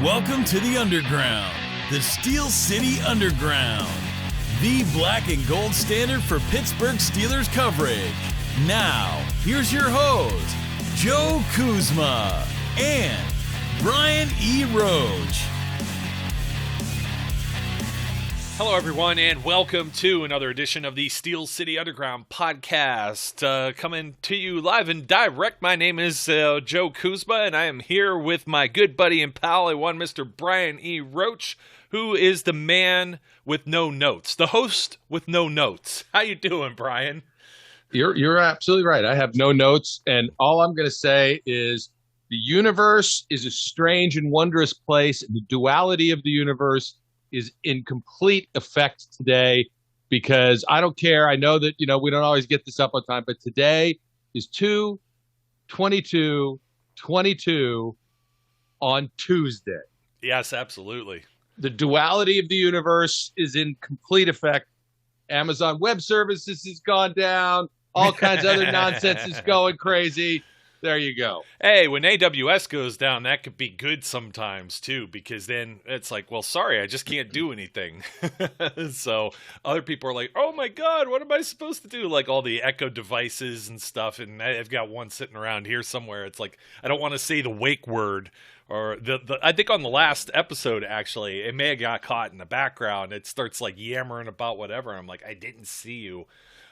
Welcome to the Underground, the Steel City Underground, the black and gold standard for Pittsburgh Steelers coverage. Now, here's your host, Joe Kuzma and Brian E. Roach. Hello, everyone, and welcome to another edition of the Steel City Underground podcast. Coming to you live and direct. My name is Joe Kuzma, and I am here with my good buddy and pal, Mr. Brian E. Roach, who is the man with no notes, the host with no notes. How you doing, Brian? You're absolutely right. I have no notes, and all I'm going to say is the universe is a strange and wondrous place, and the duality of the universe is in complete effect today, because I don't care. I know that, we don't always get this up on time, but today is 2/22/22 on Tuesday. Yes, absolutely. The duality of the universe is in complete effect. Amazon Web Services has gone down. All kinds of other nonsense is going crazy. There you go. Hey, when AWS goes down, that could be good sometimes, too, because then it's like, well, sorry, I just can't do anything. So other people are like, oh, my God, what am I supposed to do? Like all the Echo devices and stuff, and I've got one sitting around here somewhere. It's like, I don't want to say the wake word. Or I think on the last episode, actually, it may have got caught in the background. It starts like yammering about whatever. And I'm like, I didn't see you.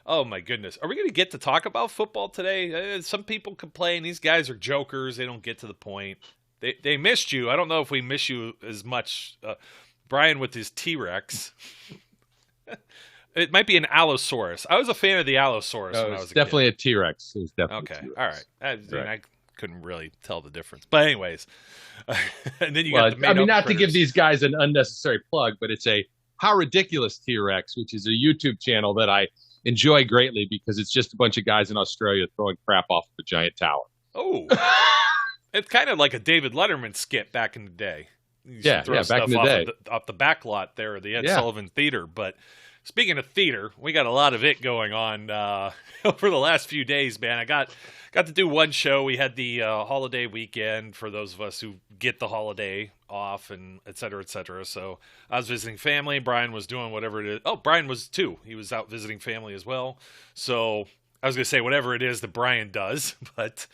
Oh, my goodness. Are we going to get to talk about football today? Some people complain. These guys are jokers. They don't get to the point. They missed you. I don't know if we miss you as much. Brian with his T-Rex. It might be an Allosaurus. I was a fan of the Allosaurus when I was a definitely kid. a T-Rex. It was definitely okay. a T-Rex. All right. Right. I couldn't really tell the difference. But anyways. And then you got the made-up not critters. to give these guys an unnecessary plug, but it's a How Ridiculous T-Rex, which is a YouTube channel that I enjoy greatly because it's just a bunch of guys in Australia throwing crap off of a giant tower. Oh. It's kind of like a David Letterman skit back in the day. Yeah, back in the day. Off the back lot there at the Ed Sullivan Theater. But speaking of theater, we got a lot of it going on over the last few days, man. I got to do one show. We had the holiday weekend for those of us who get the holiday off and et cetera, et cetera. So I was visiting family. Brian was doing whatever it is. Oh, Brian was too. He was out visiting family as well. So I was going to say whatever it is that Brian does. But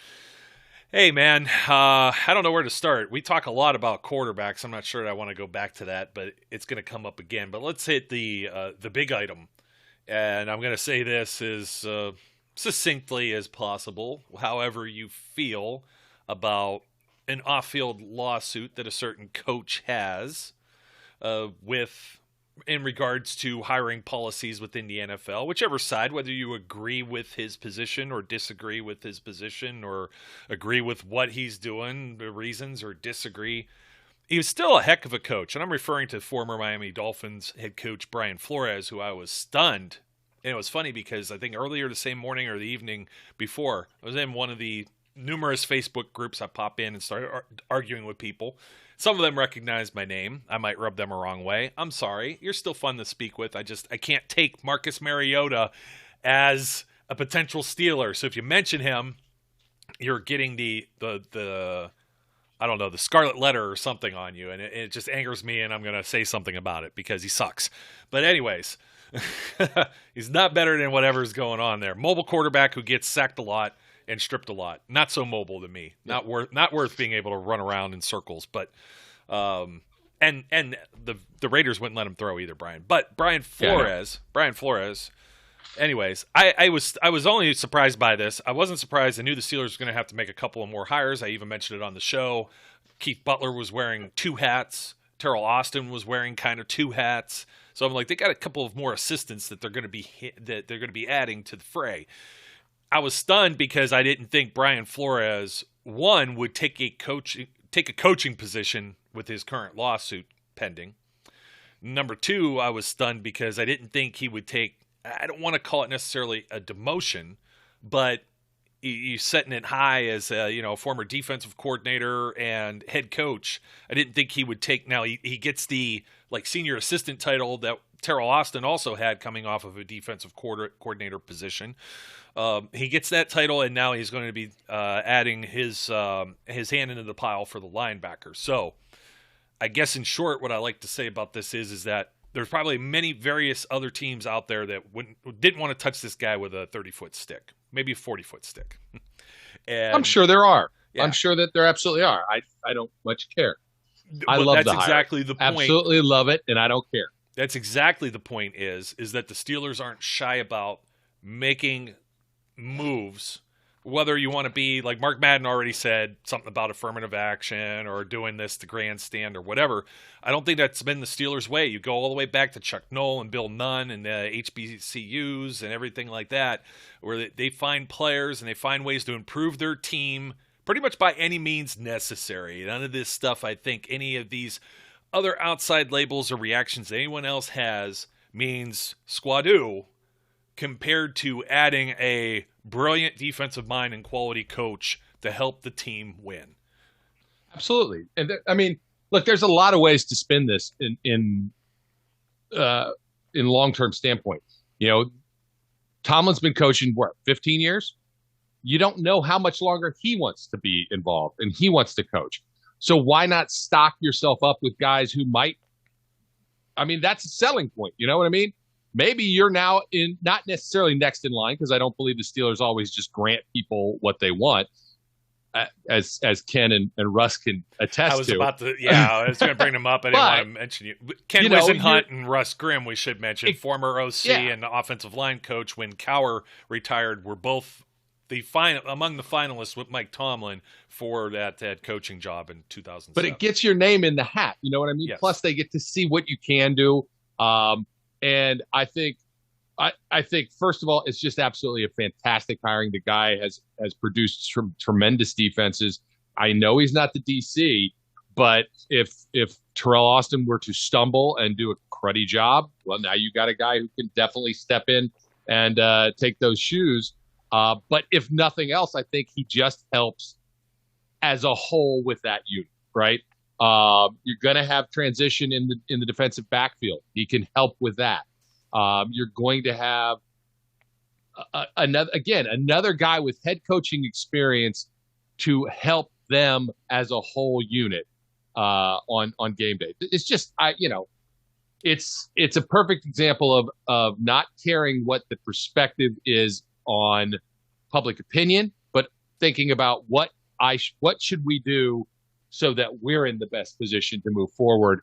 hey, man, I don't know where to start. We talk a lot about quarterbacks. I'm not sure that I want to go back to that, but it's going to come up again. But let's hit the big item. And I'm going to say this as succinctly as possible, however you feel about an off-field lawsuit that a certain coach has in regards to hiring policies within the NFL, whichever side, whether you agree with his position or disagree with his position or agree with what he's doing, the reasons, or disagree. He was still a heck of a coach, and I'm referring to former Miami Dolphins head coach Brian Flores, who I was stunned. And it was funny because I think earlier the same morning or the evening before, I was in one of the numerous Facebook groups I pop in and start arguing with people. Some of them recognized my name. I might rub them a wrong way. I'm sorry. You're still fun to speak with. I can't take Marcus Mariota as a potential Steeler. So if you mention him, you're getting the I don't know, the scarlet letter or something on you. And it just angers me, and I'm going to say something about it because he sucks. But anyways, he's not better than whatever's going on there. Mobile quarterback who gets sacked a lot and stripped a lot. Not so mobile to me. Not worth being able to run around in circles. But and the Raiders wouldn't let him throw either, Brian. But Brian Flores. Anyways, I was only surprised by this. I wasn't surprised. I knew the Steelers were going to have to make a couple of more hires. I even mentioned it on the show. Keith Butler was wearing 2 hats. Terrell Austin was wearing kind of 2 hats. So I'm like, they got a couple of more assistants that they're going to be adding to the fray. I was stunned because I didn't think Brian Flores, one, would take a coaching position with his current lawsuit pending. Number 2, I was stunned because I didn't think he would take, I don't want to call it necessarily a demotion, but he's setting it high as a former defensive coordinator and head coach. I didn't think he would take, now he gets the senior assistant title that Terrell Austin also had coming off of a defensive coordinator position. He gets that title, and now he's going to be adding his hand into the pile for the linebacker. So I guess in short, what I like to say about this is that there's probably many various other teams out there that didn't want to touch this guy with a 30-foot stick, maybe a 40-foot stick. And I'm sure there are. Yeah. I'm sure that there absolutely are. I don't much care. I love that's the hire. exactly the point. Absolutely love it, and I don't care. That's exactly the point is that the Steelers aren't shy about making moves, whether you want to be, like Mark Madden already said, something about affirmative action or doing this to grandstand or whatever. I don't think that's been the Steelers' way. You go all the way back to Chuck Noll and Bill Nunn and HBCUs and everything like that, where they find players and they find ways to improve their team pretty much by any means necessary. None of this stuff, I think, any of these other outside labels or reactions that anyone else has means squadoo compared to adding a brilliant defensive mind and quality coach to help the team win. Absolutely. And I mean, look, there's a lot of ways to spin this in long-term standpoint. You know, Tomlin's been coaching, 15 years? You don't know how much longer he wants to be involved and he wants to coach. So why not stock yourself up with guys who might, I mean, that's a selling point. You know what I mean? Maybe you're now not necessarily next in line, because I don't believe the Steelers always just grant people what they want, as Ken and Russ can attest to. I was going to bring them up. I didn't want to mention you. Ken Wisenhunt and Russ Grimm, we should mention, former OC and offensive line coach when Cowher retired, were both among the finalists with Mike Tomlin for that coaching job in 2007. But it gets your name in the hat. You know what I mean? Yes. Plus, they get to see what you can do. And I think, first of all, it's just absolutely a fantastic hiring. The guy has produced tremendous defenses. I know he's not the DC, but if Terrell Austin were to stumble and do a cruddy job, well, now you got a guy who can definitely step in and take those shoes. But if nothing else, I think he just helps as a whole with that unit, right? You're going to have transition in the defensive backfield. He can help with that. You're going to have another guy with head coaching experience to help them as a whole unit on game day. It's just it's a perfect example of not caring what the perspective is on public opinion, but thinking about what should we do so that we're in the best position to move forward.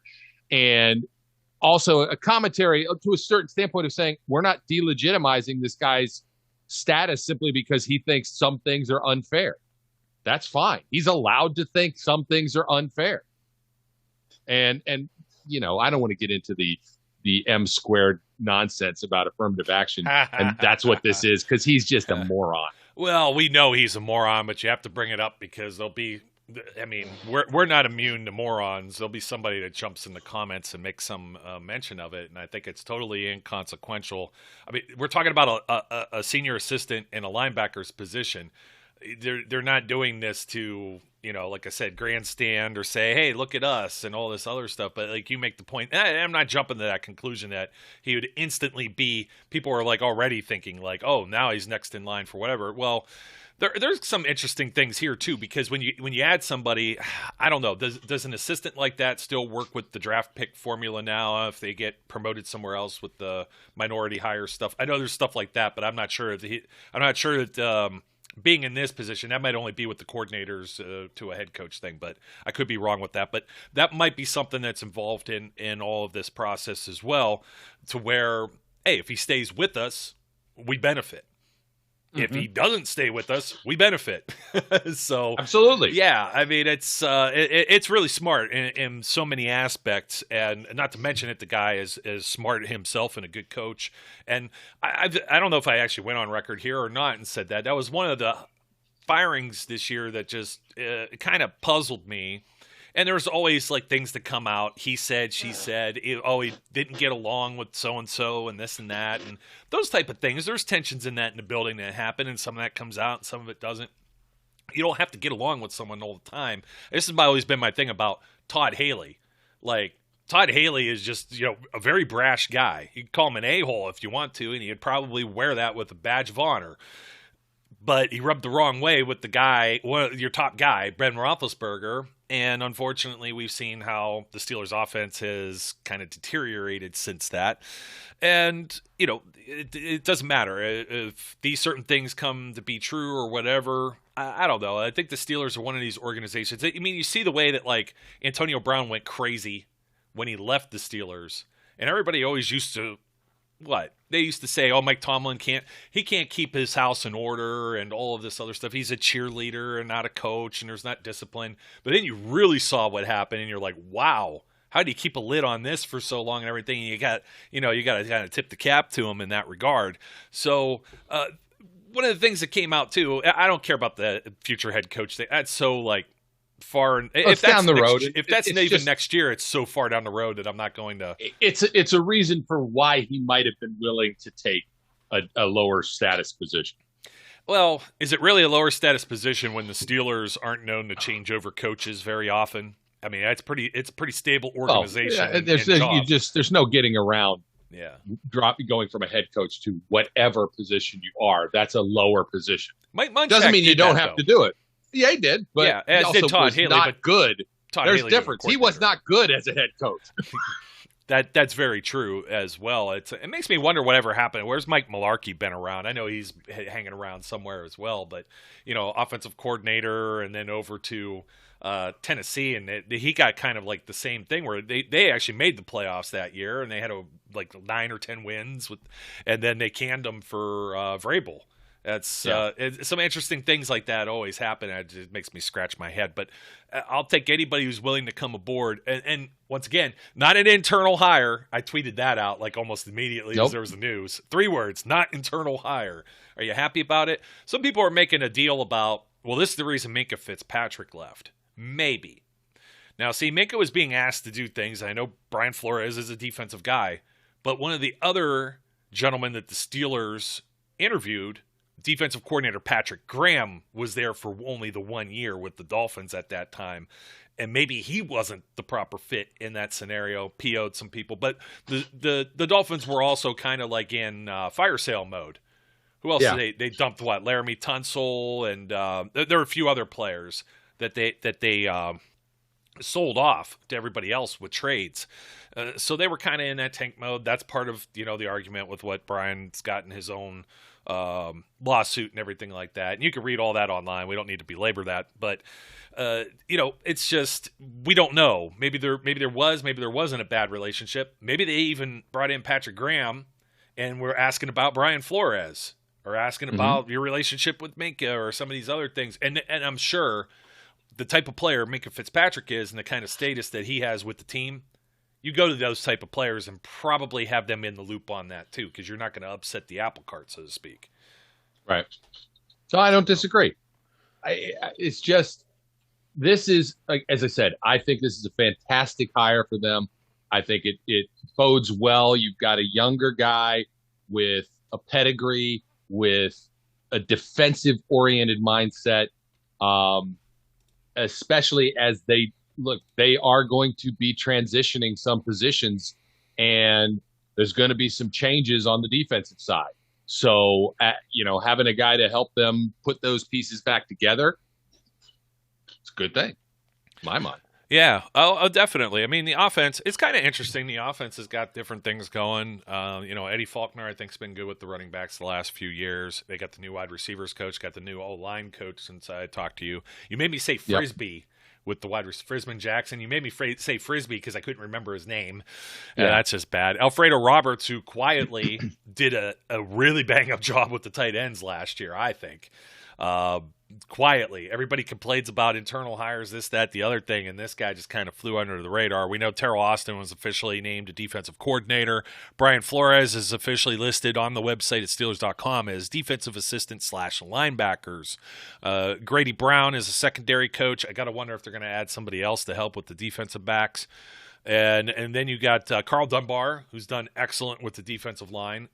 And also a commentary to a certain standpoint of saying we're not delegitimizing this guy's status simply because he thinks some things are unfair. That's fine. He's allowed to think some things are unfair. And you know, I don't want to get into the M squared nonsense about affirmative action, and that's what this is, because he's just a moron. Well, we know he's a moron, but you have to bring it up because there'll be, I mean, we're not immune to morons. There'll be somebody that jumps in the comments and makes some mention of it, and I think it's totally inconsequential. I mean, we're talking about a senior assistant in a linebacker's position. They're not doing this to, you know, like I said, grandstand or say, hey, look at us and all this other stuff. But like you make the point, I'm not jumping to that conclusion that he would instantly be, people are like already thinking like, oh, now he's next in line for whatever. Well, there's some interesting things here too, because when you add somebody, I don't know, does an assistant like that still work with the draft pick formula now if they get promoted somewhere else with the minority hire stuff? I know there's stuff like that, but I'm not sure that being in this position, that might only be with the coordinators to a head coach thing, but I could be wrong with that. But that might be something that's involved in all of this process as well, to where, hey, if he stays with us, we benefit. Mm-hmm. If he doesn't stay with us, we benefit. So absolutely, yeah. I mean, it's really smart in so many aspects, and not to mention it, the guy is smart himself and a good coach. And I don't know if I actually went on record here or not and said that was one of the firings this year that just kind of puzzled me. And there's always like things that come out. He said, she said, he didn't get along with so-and-so and this and that. And those type of things. There's tensions in the building that happen, and some of that comes out and some of it doesn't. You don't have to get along with someone all the time. This has always been my thing about Todd Haley. Like, Todd Haley is just, a very brash guy. You can call him an a-hole if you want to, and he'd probably wear that with a badge of honor. but he rubbed the wrong way with the guy, your top guy, Ben Roethlisberger. And unfortunately, we've seen how the Steelers' offense has kind of deteriorated since that. And, it doesn't matter if these certain things come to be true or whatever. I don't know. I think the Steelers are one of these organizations. I mean, you see the way that, like, Antonio Brown went crazy when he left the Steelers. And everybody always used to, they used to say, oh, Mike Tomlin can't keep his house in order and all of this other stuff. He's a cheerleader and not a coach, and there's not discipline. But then you really saw what happened, and you're like, wow, how do you keep a lid on this for so long and everything? And you got to kind of tip the cap to him in that regard. So one of the things that came out too, I don't care about the future head coach thing. That's so like far. If that's down the road. If that's even next year, it's so far down the road that I'm not going to. It's a reason for why he might have been willing to take a lower status position. Well, is it really a lower status position when the Steelers aren't known to change over coaches very often? I mean, it's a pretty stable organization. There's no getting around. Yeah, going from a head coach to whatever position you are. That's a lower position. Mike Munchak doesn't mean you don't have to do it. Yeah, he did, but yeah, as he did also Todd was Haley, not but good. There's Haley difference. He was not good as a head coach. That's very true as well. It makes me wonder whatever happened. Where's Mike Mularkey been around? I know he's hanging around somewhere as well, but offensive coordinator and then over to Tennessee, and he got kind of like the same thing where they actually made the playoffs that year, and they had 9 or 10 wins and then they canned them for Vrabel. That's some interesting things like that always happen. It makes me scratch my head, but I'll take anybody who's willing to come aboard. And once again, not an internal hire. I tweeted that out like almost immediately as there was the news. 3 words, not internal hire. Are you happy about it? Some people are making a deal about, well, this is the reason Minkah Fitzpatrick left. Maybe. Now, see, Minkah was being asked to do things. I know Brian Flores is a defensive guy, but one of the other gentlemen that the Steelers interviewed, defensive coordinator Patrick Graham, was there for only the 1 year with the Dolphins at that time. And maybe he wasn't the proper fit in that scenario, PO'd some people. But the Dolphins were also kind of like in fire sale mode. Who else? They dumped Laramie Tunsil, and there were a few other players that they sold off to everybody else with trades. So they were kind of in that tank mode. That's part of the argument with what Brian's got in his own lawsuit and everything like that. And you can read all that online. We don't need to belabor that, but it's just, we don't know. Maybe there wasn't a bad relationship. Maybe they even brought in Patrick Graham and we're asking about Brian Flores or asking about your relationship with Minkah or some of these other things. And I'm sure the type of player Minkah Fitzpatrick is and the kind of status that he has with the team, you go to those type of players and probably have them in the loop on that too, because you're not going to upset the apple cart, so to speak. Right. So I don't disagree. It's just, this is, like, as I said, I think this is a fantastic hire for them. I think it bodes well. You've got a younger guy with a pedigree, with a defensive-oriented mindset, especially as they are going to be transitioning some positions, and there's going to be some changes on the defensive side. So, having a guy to help them put those pieces back together, it's a good thing, in my mind. Yeah, oh, definitely. I mean, the offense, it's kind of interesting. The offense has got different things going. Eddie Faulkner, I think, has been good with the running backs the last few years. They got the new wide receivers coach, got the new O-line coach since I talked to you. You made me say Frisbee with the wide receiver, Frisman Jackson. You made me say Frisbee because I couldn't remember his name. Yeah. That's just bad. Alfredo Roberts, who quietly did a really bang-up job with the tight ends last year, I think. Quietly. Everybody complains about internal hires, this, that, the other thing, and this guy just kind of flew under the radar. We know Terrell Austin was officially named a defensive coordinator. Brian Flores is officially listed on the website at Steelers.com as defensive assistant / linebackers. Grady Brown is a secondary coach. I got to wonder if they're going to add somebody else to help with the defensive backs. And then you got Carl Dunbar, who's done excellent with the defensive line.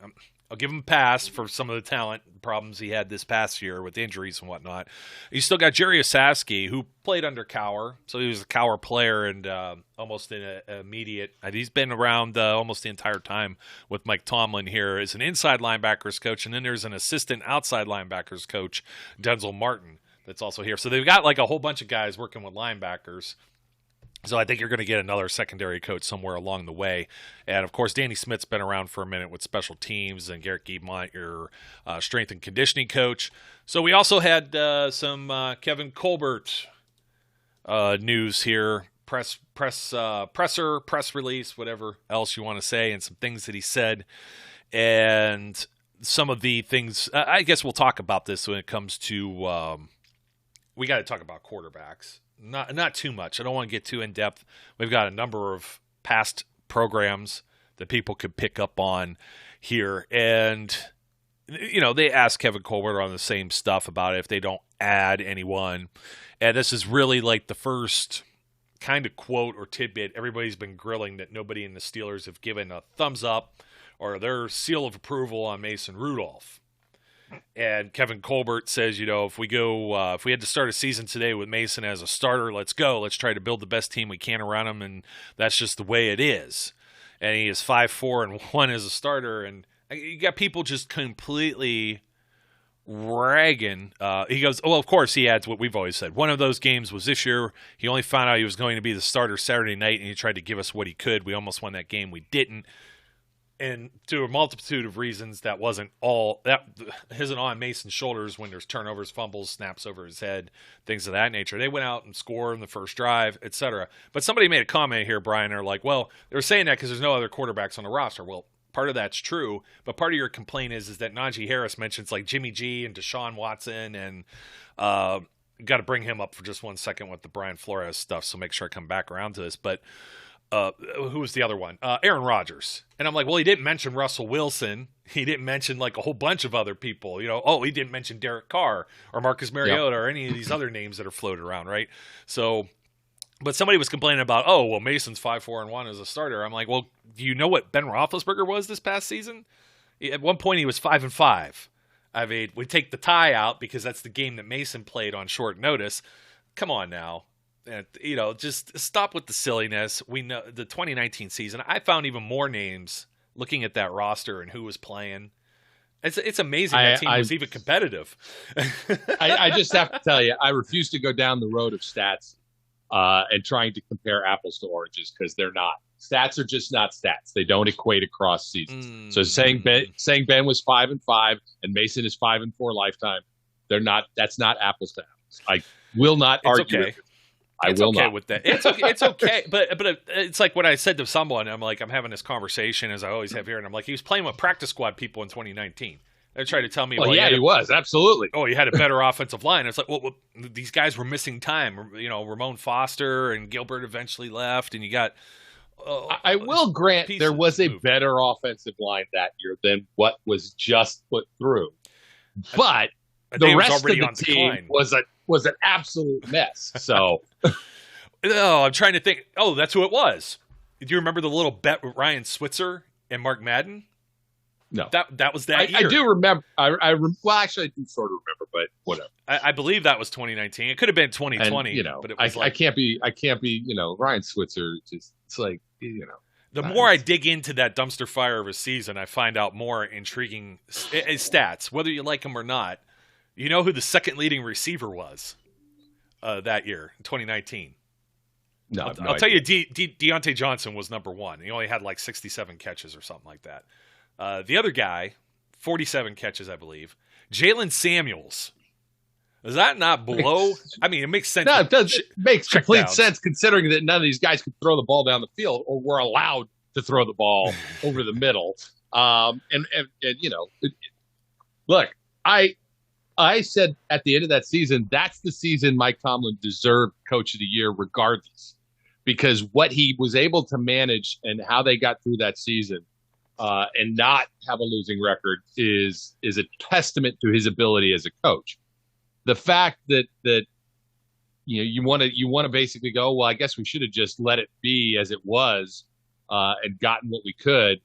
I'll give him a pass for some of the talent problems he had this past year with injuries and whatnot. You still got Jerry Osaski, who played under Cowher, so he was a Cowher player and almost an immediate. He's been around almost the entire time with Mike Tomlin here as an inside linebackers coach, and then there's an assistant outside linebackers coach, Denzel Martin, that's also here. So they've got like a whole bunch of guys working with linebackers. So I think you're going to get another secondary coach somewhere along the way. And, of course, Danny Smith's been around for a minute with special teams, and Garrett Giebmont, your strength and conditioning coach. So we also had some Kevin Colbert news here, press release, whatever else you want to say, and some things that he said. And some of the things, I guess we'll talk about this when it comes to we got to talk about quarterbacks. Not too much. I don't want to get too in-depth. We've got a number of past programs that people could pick up on here. And, they asked Kevin Colbert on the same stuff about it if they don't add anyone. And this is really like the first kind of quote or tidbit everybody's been grilling that nobody in the Steelers have given a thumbs up or their seal of approval on Mason Rudolph. And Kevin Colbert says, if we had to start a season today with Mason as a starter, let's go. Let's try to build the best team we can around him, and that's just the way it is. And he is 5-4-1 as a starter, and you got people just completely ragging. He goes, of course, he adds what we've always said. One of those games was this year. He only found out he was going to be the starter Saturday night, and he tried to give us what he could. We almost won that game. We didn't. And to a multitude of reasons, that isn't on Mason's shoulders when there's turnovers, fumbles, snaps over his head, things of that nature. They went out and scored in the first drive, etc. But somebody made a comment here, Brian, they're like, well, they're saying that because there's no other quarterbacks on the roster. Well, part of that's true, but part of your complaint is that Najee Harris mentions like Jimmy G and Deshaun Watson, and got to bring him up for just 1 second with the Brian Flores stuff, so make sure I come back around to this. But who was the other one? Aaron Rodgers. And I'm like, well, he didn't mention Russell Wilson. He didn't mention like a whole bunch of other people. He didn't mention Derek Carr or Marcus Mariota or any of these other names that are floated around, right? So, but somebody was complaining about, Mason's 5-4-1 as a starter. I'm like, well, do you know what Ben Roethlisberger was this past season? At one point, he was 5-5. I mean, we take the tie out because that's the game that Mason played on short notice. Come on now. And, just stop with the silliness. We know the 2019 season, I found even more names looking at that roster and who was playing. It's amazing that team was even competitive. I just have to tell you, I refuse to go down the road of stats and trying to compare apples to oranges because they're not. Stats are just not stats. They don't equate across seasons. So saying Ben was 5-5 and Mason is 5-4 lifetime, they're not. That's not apples to apples. I will not argue. Okay. It's okay with that. It's okay. It's okay. But it's like what I said to someone. I'm like, I'm having this conversation as I always have here, and I'm like, he was playing with practice squad people in 2019. They're trying to tell me, he was absolutely. Oh, he had a better offensive line. It's like, well, these guys were missing time. Ramon Foster and Gilbert eventually left, and you got. I will grant there was a better offensive line that year than what was just put through, but the rest of the team was an absolute mess. So, I'm trying to think. Oh, that's who it was. Do you remember the little bet with Ryan Switzer and Mark Madden? No, that was that year. I do remember. Well, actually, I do sort of remember, but whatever. I believe that was 2019. It could have been 2020. And, but it was I can't be. Ryan Switzer. It's like The more I dig into that dumpster fire of a season, I find out more intriguing stats. Whether you like them or not, you know who the second leading receiver was that year in 2019. No, I'll tell you, Deontay Johnson was number one. He only had like 67 catches or something like that. The other guy, 47 catches, I believe. Jalen Samuels. Does that not blow? I mean, it makes sense. No, it makes complete sense considering that none of these guys could throw the ball down the field or were allowed to throw the ball over the middle. Look, I said at the end of that season, that's the season Mike Tomlin deserved Coach of the Year regardless, because what he was able to manage and how they got through that season and not have a losing record is a testament to his ability as a coach. The fact that you want to basically go, well, I guess we should have just let it be as it was and gotten what we could.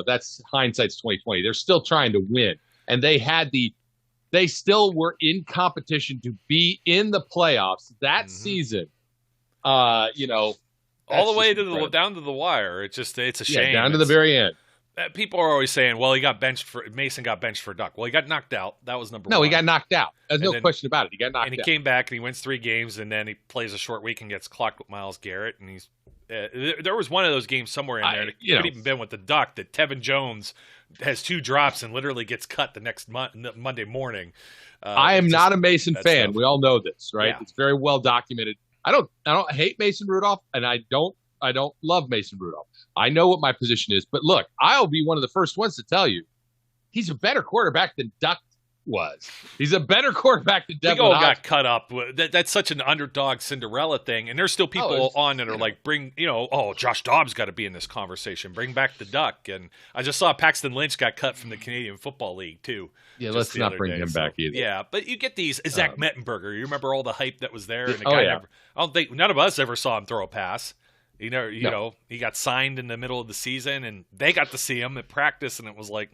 That's hindsight's 2020. They're still trying to win, and they still were in competition to be in the playoffs that season. All the way down to the wire. It's a shame. Down to the very end. People are always saying, "Well, Mason got benched for Duck." Well, he got knocked out. That was number one. No, he got knocked out. There's no question about it. He got knocked out. And he came back and he wins 3 games, and then he plays a short week and gets clocked with Myles Garrett. And he's there was one of those games somewhere in there. It could have even been with the Duck that Tevin Jones has 2 drops and literally gets cut the next Monday morning. I am not a Mason fan. Stuff. We all know this, right? Yeah. It's very well documented. I don't hate Mason Rudolph, and I don't love Mason Rudolph. I know what my position is, but look, I'll be one of the first ones to tell you he's a better quarterback than Duck was. He's a better quarterback than Devin. We all got cut up. That's such an underdog Cinderella thing, and there's still people on that are like, Josh Dobbs got to be in this conversation. Bring back the Duck. And I just saw Paxton Lynch got cut from the Canadian Football League too. Yeah, let's not bring him back either. Yeah, but you get these Zach Mettenberger. You remember all the hype that was there, and the guy never. I don't think none of us ever saw him throw a pass. He got signed in the middle of the season, and they got to see him at practice, and it was like,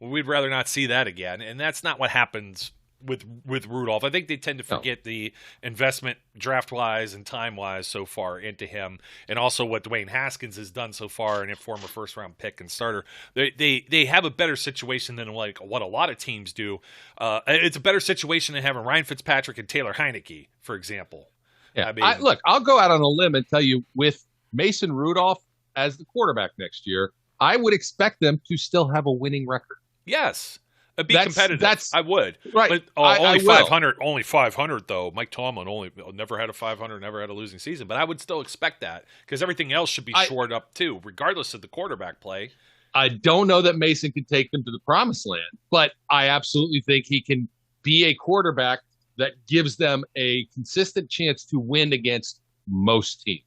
we'd rather not see that again. And that's not what happens with Rudolph. I think they tend to forget the investment draft-wise and time-wise so far into him, and also what Dwayne Haskins has done so far, and a former first-round pick and starter. They have a better situation than like what a lot of teams do. It's a better situation than having Ryan Fitzpatrick and Taylor Heineke, for example. Yeah, look, I'll go out on a limb and tell you with Mason Rudolph as the quarterback next year, I would expect them to still have a winning record. Yes. Be competitive. I would. Right. But only 500. Only 500 though. Mike Tomlin never had a 500, never had a losing season. But I would still expect that because everything else should be shored up too, regardless of the quarterback play. I don't know that Mason can take them to the promised land, but I absolutely think he can be a quarterback that gives them a consistent chance to win against most teams.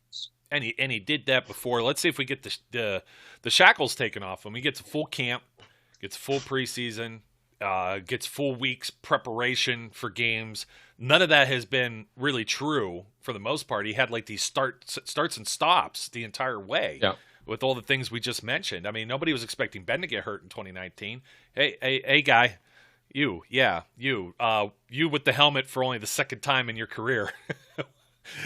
And he did that before. Let's see if we get the shackles taken off him. He gets a full camp, gets full preseason, gets full weeks preparation for games. None of that has been really true for the most part. He had like these starts and stops the entire way with all the things we just mentioned. I mean, nobody was expecting Ben to get hurt in 2019. Hey, guy. You with the helmet for only the second time in your career.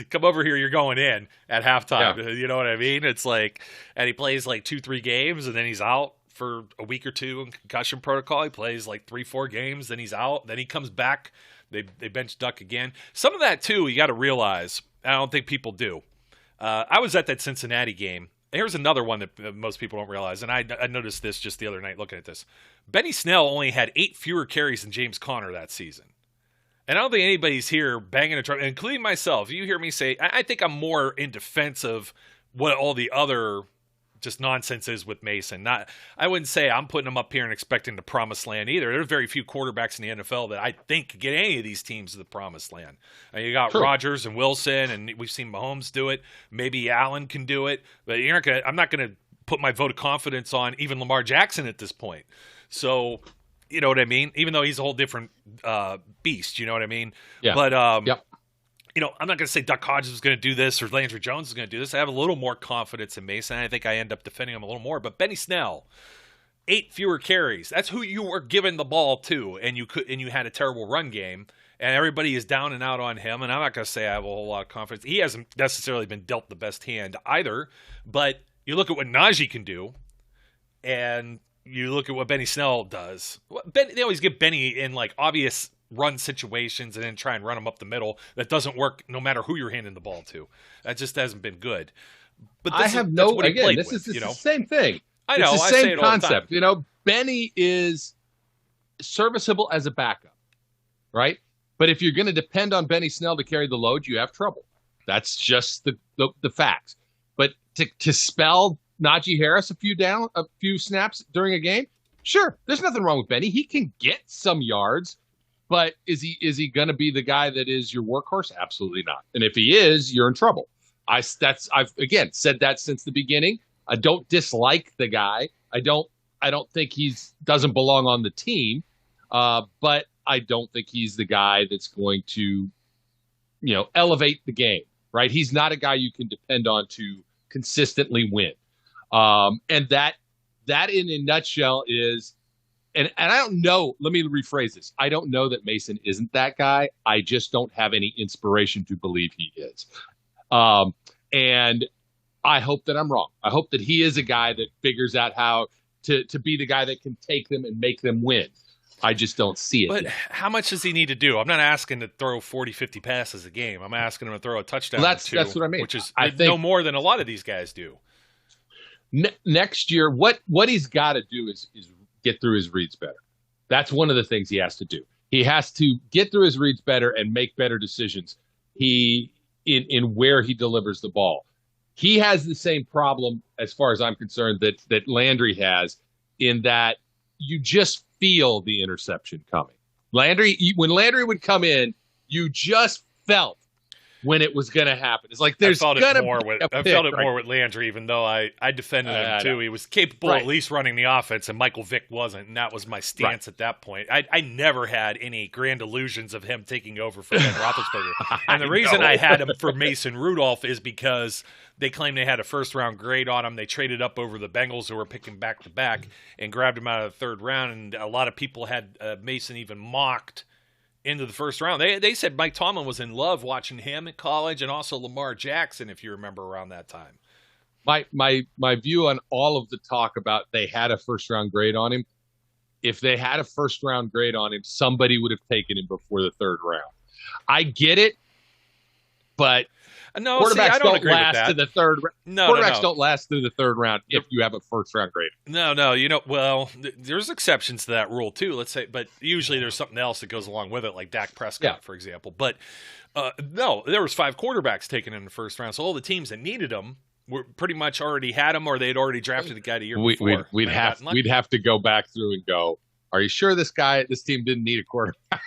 Come over here, you're going in at halftime. Yeah. You know what I mean? It's like, and he plays like 2-3 games, and then he's out for a week or two in concussion protocol. He plays like 3-4 games, then he's out. Then he comes back. They bench Duck again. Some of that, too, you got to realize, I don't think people do. I was at that Cincinnati game. Here's another one that most people don't realize, and I noticed this just the other night looking at this. Benny Snell only had 8 fewer carries than James Conner that season. And I don't think anybody's here banging a drum, including myself. You hear me say, I think I'm more in defense of what all the other just nonsense is with Mason. I wouldn't say I'm putting him up here and expecting the promised land either. There are very few quarterbacks in the NFL that I think could get any of these teams to the promised land. You got Rodgers and Wilson, and we've seen Mahomes do it. Maybe Allen can do it, but I'm not going to put my vote of confidence on even Lamar Jackson at this point. So, you know what I mean? Even though he's a whole different beast, you know what I mean? Yeah. But, you know, I'm not going to say Duck Hodges is going to do this or Landry Jones is going to do this. I have a little more confidence in Mason. I think I end up defending him a little more. But Benny Snell, 8 fewer carries. That's who you were giving the ball to, and you had a terrible run game, and everybody is down and out on him. And I'm not going to say I have a whole lot of confidence. He hasn't necessarily been dealt the best hand either. But you look at what Najee can do, and you look at what Benny Snell does. They always give Benny in like obvious run situations and then try and run them up the middle. That doesn't work no matter who you're handing the ball to. That just hasn't been good. But this is the same thing. I know. It's the same concept. You know, Benny is serviceable as a backup, right? But if you're going to depend on Benny Snell to carry the load, you have trouble. That's just the facts. But to spell Najee Harris a few snaps during a game, sure, there's nothing wrong with Benny. He can get some yards. But is he going to be the guy that is your workhorse? Absolutely not. And if he is, you're in trouble. I've again said that since the beginning. I don't dislike the guy. I don't think doesn't belong on the team. But I don't think he's the guy that's going to, elevate the game. Right? He's not a guy you can depend on to consistently win. And that in a nutshell is, and I don't know, let me rephrase this. I don't know that Mason isn't that guy. I just don't have any inspiration to believe he is. And I hope that I'm wrong. I hope that he is a guy that figures out how to be the guy that can take them and make them win. I just don't see it. But how much does he need to do? I'm not asking to throw 40, 50 passes a game. I'm asking him to throw a touchdown or two. That's what I mean. Which is I think no more than a lot of these guys do. Next year, what he's got to do is get through his reads better. That's one of the things he has to do. He has to get through his reads better and make better decisions. In where he delivers the ball. He has the same problem, as far as I'm concerned, that Landry has, in that you just feel the interception coming. When Landry would come in, you just felt when it was going to happen. It's like there's going to be I felt it more with Landry, even though I defended him too. He was capable at least running the offense, and Michael Vick wasn't, and that was my stance at that point. I never had any grand illusions of him taking over for Ben Roethlisberger. And the reason I had him for Mason Rudolph is because they claimed they had a first-round grade on him. They traded up over the Bengals, who were picking back-to-back, and grabbed him out of the third round, and a lot of people had Mason even mocked into the first round. They said Mike Tomlin was in love watching him at college, and also Lamar Jackson, if you remember, around that time. My view on all of the talk about they had a first-round grade on him, if they had a first-round grade on him, somebody would have taken him before the third round. I get it, but no, quarterbacks don't last to the third round. Quarterbacks don't last through the third round if you have a first-round grade. No, there's exceptions to that rule too. Let's say, but usually there's something else that goes along with it, like Dak Prescott, for example. But no, there was 5 quarterbacks taken in the first round, so all the teams that needed them were pretty much already had them, or they had already drafted the guy the year before. We'd have to go back through and go, are you sure this team didn't need a quarterback?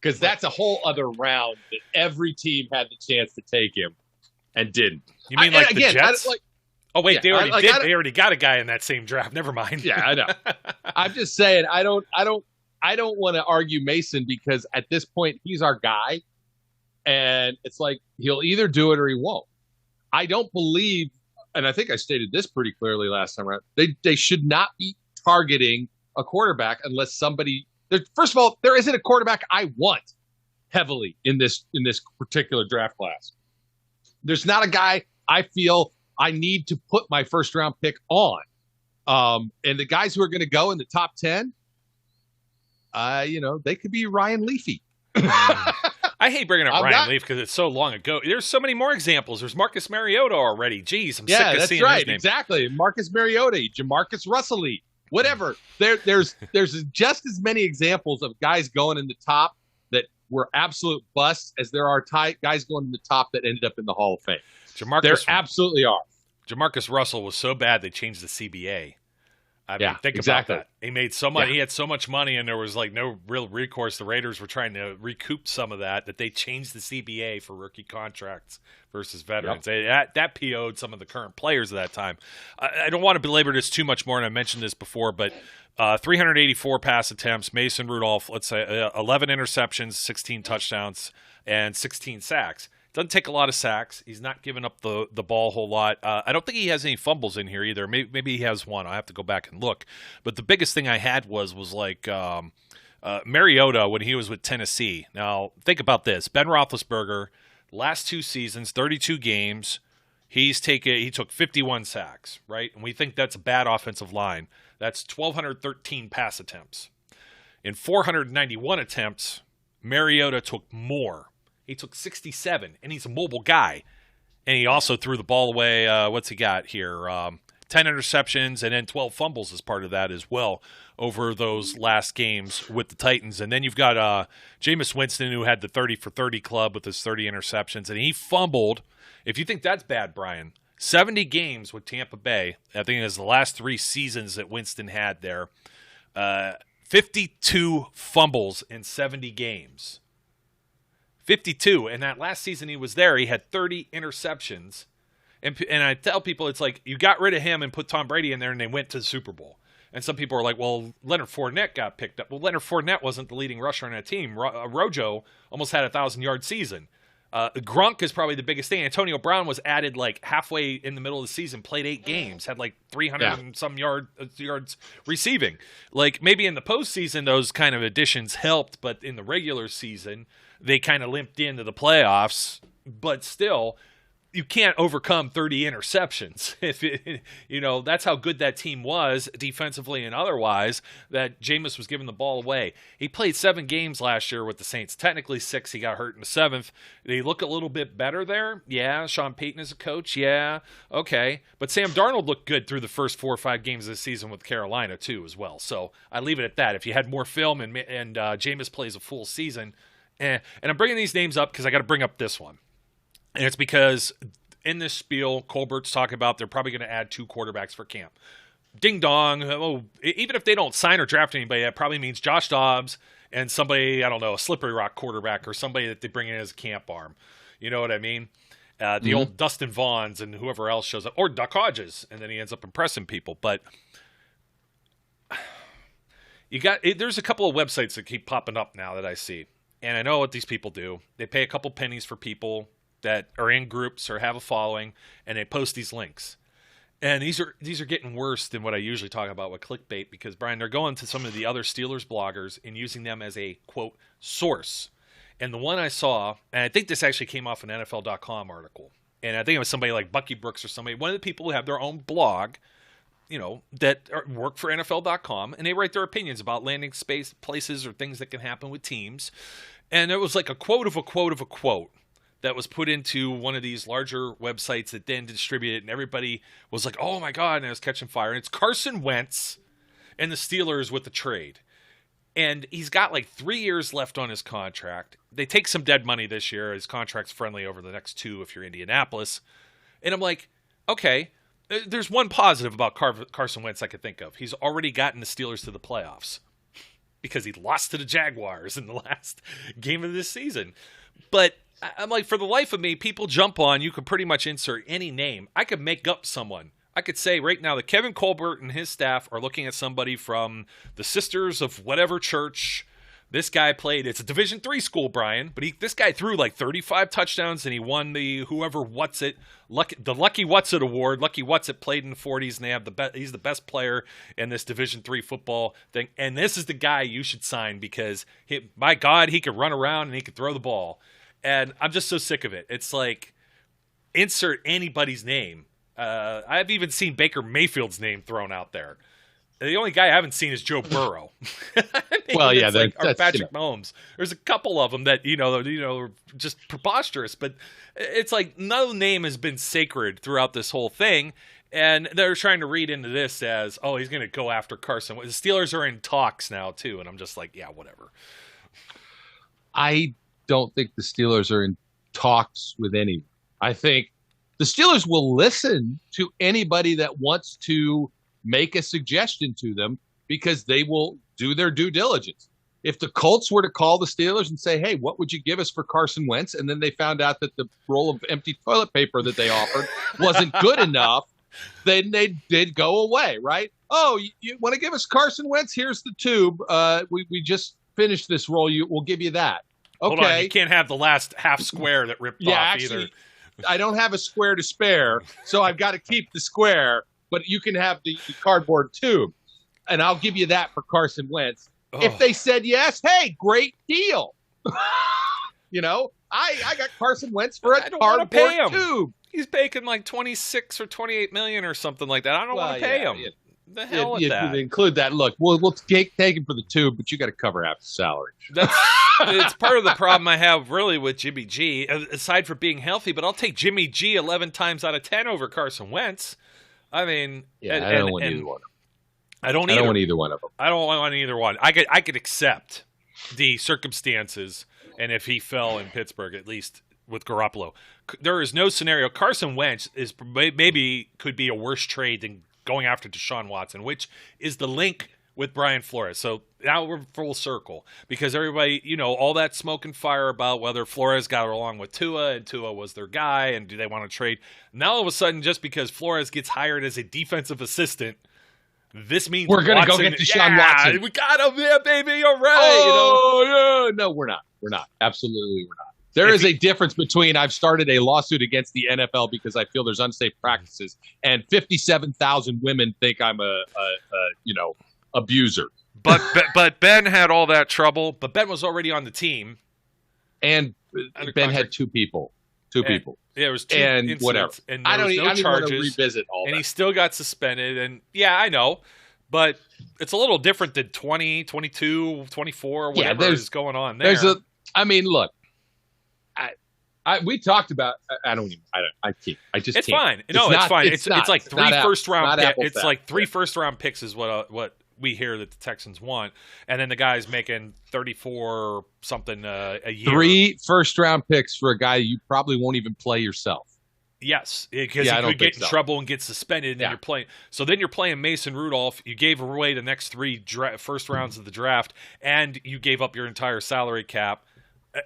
Because that's a whole other round that every team had the chance to take him and didn't. You mean the Jets? They already got a guy in that same draft. Never mind. Yeah, I know. I'm just saying, I don't want to argue Mason, because at this point he's our guy, and it's like he'll either do it or he won't. I don't believe, and I think I stated this pretty clearly last time around, they should not be targeting a quarterback unless somebody. First of all, there isn't a quarterback I want heavily in this particular draft class. There's not a guy I feel I need to put my first round pick on. And the guys who are going to go in the top 10, they could be Ryan Leafy. I hate bringing up Ryan Leaf because it's so long ago. There's so many more examples. There's Marcus Mariota already. Jeez, I'm sick of seeing his name. Exactly. Marcus Mariota, Jamarcus Russell, whatever. There's just as many examples of guys going in the top that were absolute busts as there are guys going in the top that ended up in the Hall of Fame. There absolutely are. Jamarcus Russell was so bad they changed the CBA. Think about that. He made so much. Yeah. He had so much money, and there was no real recourse. The Raiders were trying to recoup some of that they changed the CBA for rookie contracts versus veterans. Yep. That PO'd some of the current players at that time. I don't want to belabor this too much more, and I mentioned this before, but 384 pass attempts. Mason Rudolph, let's say 11 interceptions, 16 touchdowns, and 16 sacks. Doesn't take a lot of sacks. He's not giving up the ball a whole lot. I don't think he has any fumbles in here either. Maybe he has one. I have to go back and look. But the biggest thing I had was Mariota when he was with Tennessee. Now, think about this. Ben Roethlisberger, last 2 seasons, 32 games, he took 51 sacks, right? And we think that's a bad offensive line. That's 1,213 pass attempts. In 491 attempts, Mariota took more. He took 67, and he's a mobile guy. And he also threw the ball away. What's he got here? 10 interceptions and then 12 fumbles as part of that as well over those last games with the Titans. And then you've got Jameis Winston, who had the 30 for 30 club with his 30 interceptions. And he fumbled. If you think that's bad, Brian, 70 games with Tampa Bay. I think it was the last 3 seasons that Winston had there. 52 fumbles in 70 games. 52, and that last season he was there, he had 30 interceptions. And I tell people, it's like, you got rid of him and put Tom Brady in there, and they went to the Super Bowl. And some people are like, well, Leonard Fournette got picked up. Well, Leonard Fournette wasn't the leading rusher on that team. Rojo almost had a 1,000-yard season. Gronk is probably the biggest thing. Antonio Brown was added like halfway in the middle of the season, played 8 games, had like 300 and some yards receiving. Like maybe in the postseason, those kind of additions helped, but in the regular season, they kind of limped into the playoffs. But still, you can't overcome 30 interceptions. That's how good that team was defensively and otherwise, that Jameis was giving the ball away. He played 7 games last year with the Saints. Technically 6. He got hurt in the 7th. They look a little bit better there. Yeah. Sean Payton is a coach. Yeah. Okay. But Sam Darnold looked good through the first 4 or 5 games of the season with Carolina too as well. So I leave it at that. If you had more film and Jameis plays a full season, and I'm bringing these names up because I got to bring up this one. And it's because in this spiel, Colbert's talking about they're probably going to add 2 quarterbacks for camp. Ding dong. Oh, even if they don't sign or draft anybody, that probably means Josh Dobbs and somebody, I don't know, a Slippery Rock quarterback or somebody that they bring in as a camp arm. You know what I mean? The old Dustin Vaughns and whoever else shows up. Or Duck Hodges, and then he ends up impressing people. But there's a couple of websites that keep popping up now that I see. And I know what these people do. They pay a couple pennies for people that are in groups or have a following, and they post these links. And these are getting worse than what I usually talk about with clickbait, because, Brian, they're going to some of the other Steelers bloggers and using them as a, quote, source. And the one I saw, and I think this actually came off an NFL.com article, and I think it was somebody like Bucky Brooks or somebody, one of the people who have their own blog, that work for NFL.com, and they write their opinions about landing space places or things that can happen with teams. And there was like a quote of a quote of a quote that was put into one of these larger websites that then distributed it, and everybody was like, oh my God, and it was catching fire. And it's Carson Wentz and the Steelers with the trade. And he's got like 3 years left on his contract. They take some dead money this year. His contract's friendly over the next 2 if you're Indianapolis. And I'm like, okay, there's one positive about Carson Wentz I could think of. He's already gotten the Steelers to the playoffs because he lost to the Jaguars in the last game of this season. But I'm like, for the life of me, people jump on, you can pretty much insert any name. I could make up someone. I could say right now that Kevin Colbert and his staff are looking at somebody from the Sisters of whatever church. This guy played, it's a Division III school, Brian, but this guy threw like 35 touchdowns, and he won the whoever What's It, the Lucky What's It award. Lucky What's It played in the 40s, and they have he's the best player in this Division III football thing. And this is the guy you should sign because, my God, he could run around and he could throw the ball. And I'm just so sick of it. It's like, insert anybody's name. I've even seen Baker Mayfield's name thrown out there. The only guy I haven't seen is Joe Burrow. Well, yeah, or Patrick Mahomes. There's a couple of them that are just preposterous, but it's like no name has been sacred throughout this whole thing, and they're trying to read into this as, oh, he's going to go after Carson. The Steelers are in talks now too, and I'm just like, yeah, whatever. I don't think the Steelers are in talks with anyone. I think the Steelers will listen to anybody that wants to make a suggestion to them because they will do their due diligence. If the Colts were to call the Steelers and say, hey, what would you give us for Carson Wentz? And then they found out that the roll of empty toilet paper that they offered wasn't good enough, then they'd go away, right? Oh, you want to give us Carson Wentz? Here's the tube. We just finished this roll. We'll give you that. Okay. Hold on, you can't have the last half square that ripped off either. I don't have a square to spare, so I've got to keep the square, but you can have the cardboard tube, and I'll give you that for Carson Wentz. Oh. If they said yes, hey, great deal. I got Carson Wentz for a cardboard tube. He's making like 26 or 28 million or something like that. I don't want to pay him. The hell with that. Include that. Look, we'll take him for the tube, but you got to cover half the salary. It's part of the problem I have really with Jimmy G, aside from being healthy. But I'll take Jimmy G 11 times out of 10 over Carson Wentz. I mean, I don't want either one of them. I don't want either one of them. I don't want either one. I could accept the circumstances, and if he fell in Pittsburgh, at least with Garoppolo, there is no scenario. Carson Wentz is maybe could be a worse trade than going after Deshaun Watson, which is the link with Brian Flores. So now we're full circle because everybody, all that smoke and fire about whether Flores got along with Tuitt and Tuitt was their guy and do they want to trade. Now all of a sudden, just because Flores gets hired as a defensive assistant, this means we're going to go get Deshaun Watson. We got him there, baby. All right. Oh, yeah. No, we're not. We're not. Absolutely, we're not. There is a difference between I've started a lawsuit against the NFL because I feel there's unsafe practices, and 57,000 women think I'm a abuser. But Ben had all that trouble. But Ben was already on the team, and Ben had two people. Yeah, it was two and incidents, whatever. And there was no don't want to charges, revisit all and that. he still got suspended. And yeah, I know, but it's a little different than 20, 22, 24, whatever is going on there. Look, we talked about. I can't. It's fine. No, it's fine. It's like three first round. It's like three first round picks is what we hear that the Texans want, and then the guy's making 34 something a year. 3 first-round picks for a guy you probably won't even play yourself. Yes, because he could get in trouble and get suspended, and then you're playing. So then you're playing Mason Rudolph. You gave away the next 3 first rounds of the draft, and you gave up your entire salary cap.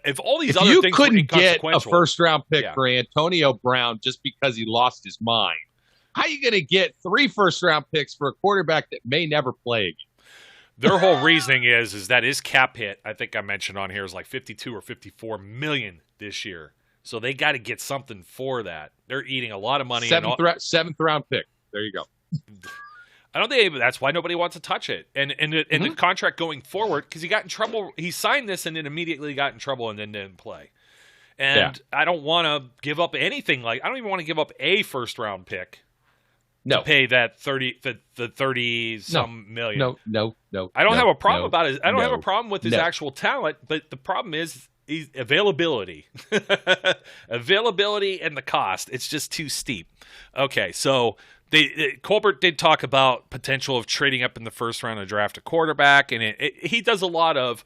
If all these other things were inconsequential, you couldn't get a first-round pick for Antonio Brown just because he lost his mind, how are you going to get 3 first-round picks for a quarterback that may never play again? Their whole reasoning is that his cap hit, I think I mentioned on here, is like 52 or 54 million this year. So they got to get something for that. They're eating a lot of money. Seventh round pick. There you go. I don't think that's why nobody wants to touch it. And the contract going forward, because he got in trouble. He signed this and then immediately got in trouble and then didn't play. And I don't want to give up anything. I don't even want to give up a first-round pick. No. To pay that 30 some million. No. I don't have a problem about it. I don't have a problem with his actual talent, but the problem is availability. Availability and the cost. It's just too steep. Okay, so Colbert did talk about potential of trading up in the first round to draft a quarterback, and he does a lot of.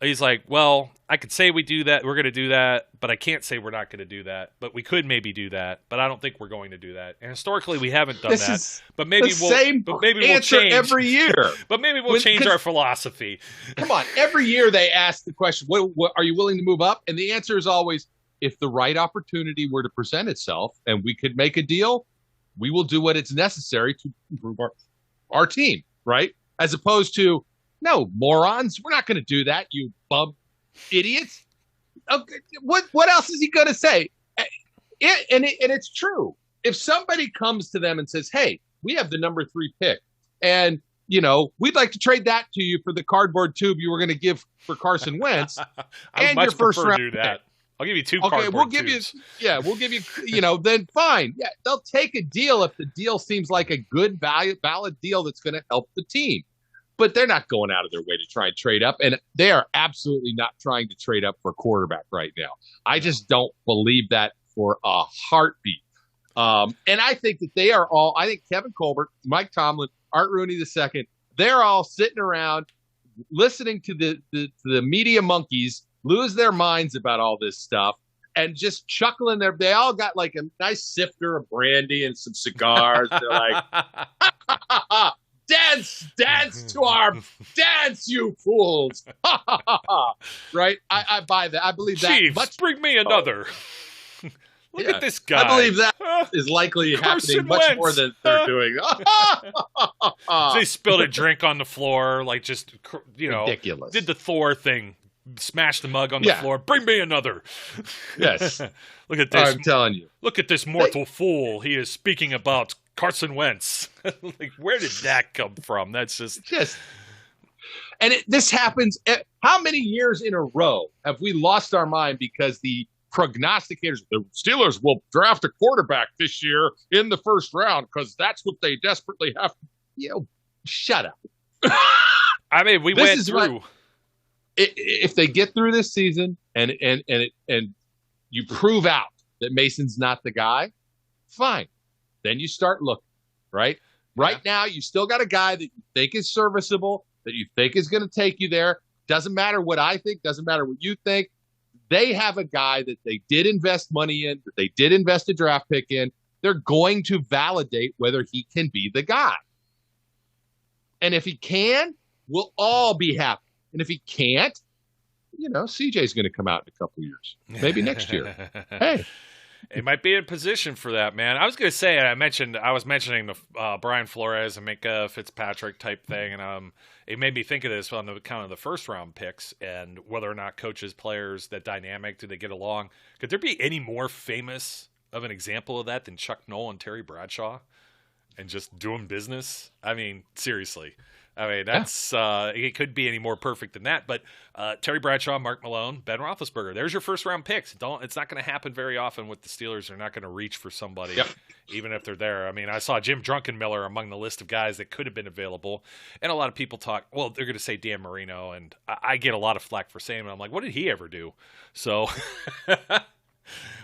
He's like, well, I could say we do that, we're going to do that, but I can't say we're not going to do that. But we could maybe do that, but I don't think we're going to do that. And historically, we haven't done that. But maybe we'll change every year. But maybe we'll change our philosophy. Come on, every year they ask the question, what are you willing to move up? And the answer is always, if the right opportunity were to present itself and we could make a deal, we will do what is necessary to improve our team, right? As opposed to, no, morons, we're not going to do that, you bum idiots. Okay, what else is he going to say? And it's true. If somebody comes to them and says, hey, we have the number 3 pick, and, we'd like to trade that to you for the cardboard tube you were going to give for Carson Wentz, and your first round do that. Pick. I'll give you 2 cardboard tubes. We'll give you, then fine. Yeah, they'll take a deal if the deal seems like a good, valid deal that's going to help the team. But they're not going out of their way to try and trade up, and they are absolutely not trying to trade up for a quarterback right now. I just don't believe that for a heartbeat. And I think that they are all – I think Kevin Colbert, Mike Tomlin, Art Rooney II, they're all sitting around listening to the media monkeys lose their minds about all this stuff and just chuckling. They all got like a nice sifter of brandy and some cigars. They're like – Dance to our dance, you fools! Right? I buy that. I believe that. Chiefs, bring me another. Look at this guy. I believe that is likely happening much more than they're doing. They spilled a drink on the floor, ridiculous. Did the Thor thing. Smash the mug on the floor. Bring me another. Yes. Look at this. I'm telling you. Look at this mortal fool. He is speaking about Carson Wentz. Where did that come from? That's just. And this happens. How many years in a row have we lost our mind because the prognosticators, the Steelers will draft a quarterback this year in the first round because that's what they desperately have. Shut up. I mean, we went through. If they get through this season and you prove out that Mason's not the guy, fine. Then you start looking, right? Right now, you still got a guy that you think is serviceable, that you think is going to take you there. Doesn't matter what I think. Doesn't matter what you think. They have a guy that they did invest money in, that they did invest a draft pick in. They're going to validate whether he can be the guy. And if he can, we'll all be happy. And if he can't, CJ's going to come out in a couple of years, maybe next year. Hey, It might be in position for that, man. I was going to say, I was mentioning the Brian Flores and Minka Fitzpatrick type thing, and it made me think of this on the kind of the first round picks and whether or not coaches, players, that dynamic, do they get along? Could there be any more famous of an example of that than Chuck Noll and Terry Bradshaw and just doing business? I mean, seriously. I mean, that's it could be any more perfect than that. But Terry Bradshaw, Mark Malone, Ben Roethlisberger. There's your first round picks. It's not going to happen very often with the Steelers. They're not going to reach for somebody, even if they're there. I mean, I saw Jim Druckenmiller among the list of guys that could have been available, and a lot of people talk. Well, they're going to say Dan Marino, and I get a lot of flack for saying it. I'm like, what did he ever do? So, what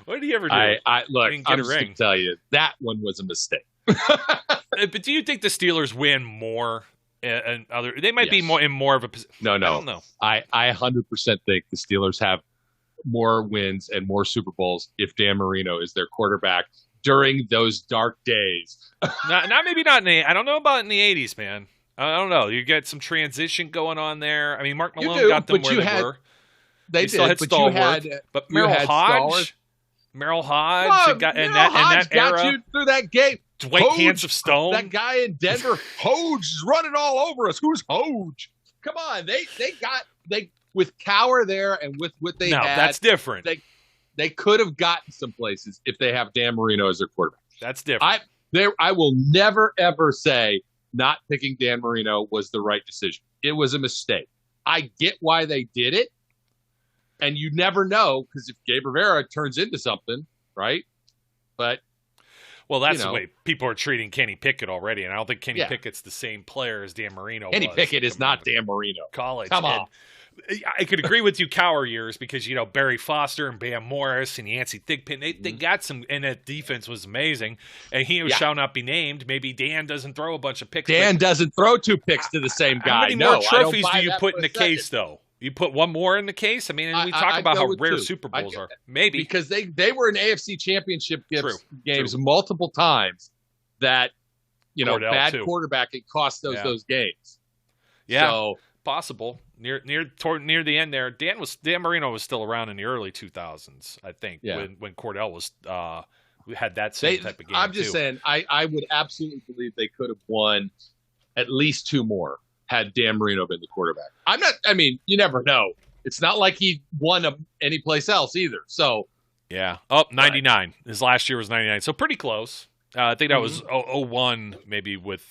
did he ever do? Look, I'm just going to tell you that one was a mistake. But do you think the Steelers win more? And they might be more of a position. No. I don't know. I 100% think the Steelers have more wins and more Super Bowls if Dan Marino is their quarterback during those dark days. not I don't know about in the 80s, man. I don't know. You get some transition going on there. I mean, Mark Malone got them where they were. They still did, had Stalwart. But Merrill Hodge in that era got you through that game. Dwight Hands of Stone. That guy in Denver, Hoge is running all over us. Who's Hoge? Come on, they with Cower there and with what they had. No, that's different. They could have gotten some places if they have Dan Marino as their quarterback. That's different. I will never ever say not picking Dan Marino was the right decision. It was a mistake. I get why they did it, and you never know because if Gabe Rivera turns into something, right? But. Well, that's the way people are treating Kenny Pickett already, and I don't think Kenny Pickett's the same player as Dan Marino Kenny Pickett is not Dan Marino. College. Come on. I could agree with you, Cower years, because, Barry Foster and Bam Morris and Yancey Thigpen, they got some, and that defense was amazing, and he shall not be named. Maybe Dan doesn't throw a bunch of picks. Dan doesn't throw 2 picks to the same guy. How many more trophies do you put in the case, though? You put one more in the case? I mean, we talk about how rare 2. Super Bowls are. Maybe. Because they were in AFC Championship games multiple times that, Cordell bad too. Quarterbacking cost those games. Yeah, so, possible. Near the end there, Dan Marino was still around in the early 2000s, I think, when Cordell was we had that same type of game. I'm just saying, I would absolutely believe they could have won at least 2 more had Dan Marino been the quarterback. You never know. It's not like he won any place else either. So, 99. His last year was 99. So pretty close. I think that was 01 maybe with